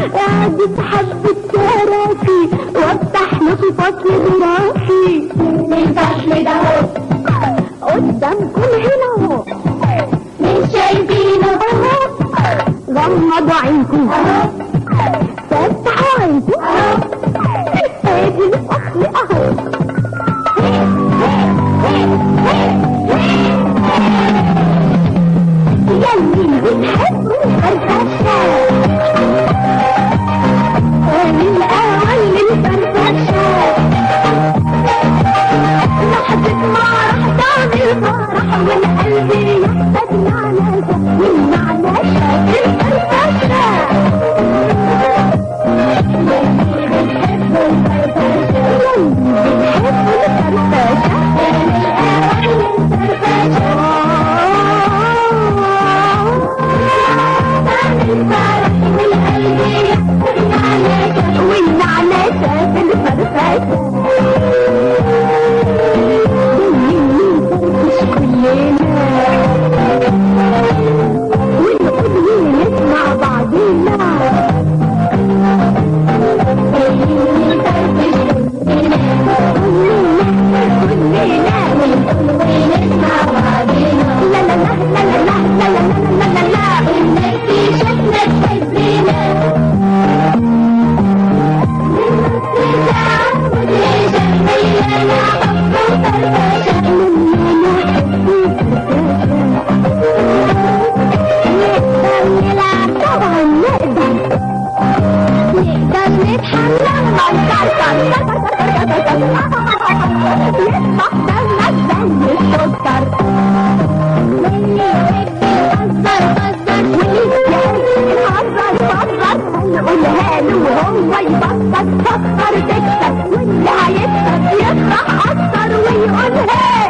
اعدت حبة كراسي وافتح لكم فصل دراسي. الفصل ده اهو قدامكم هنا اهو، مش شايفينه اهو. غمضوا عينكم اهو، فتحوا عينكم اهو، ادي الفصل اهو. يلي بتحبوا الفرفشة من الأول للفرفشة، لحظة ما راح تعمل فرح والقلب يحتاج معناشة، والمعناشة في الفرفشة. يلي بتحبوا الفرفشة، يلي بتحبوا الفرفشة من الأول للفرفشة، والنعناشة في الفرفشة. نفرفش كلنا ونقول نسمع بعضنا. نفرفش كلنا ونسمع بعضنا. لا لا لا لا لا لا لا لا لا لا، الناس شكلك تحبنا. نقولها له وهو يبطل فكر تكسب، واللي هيكسب يفرح اكتر ويقول هي.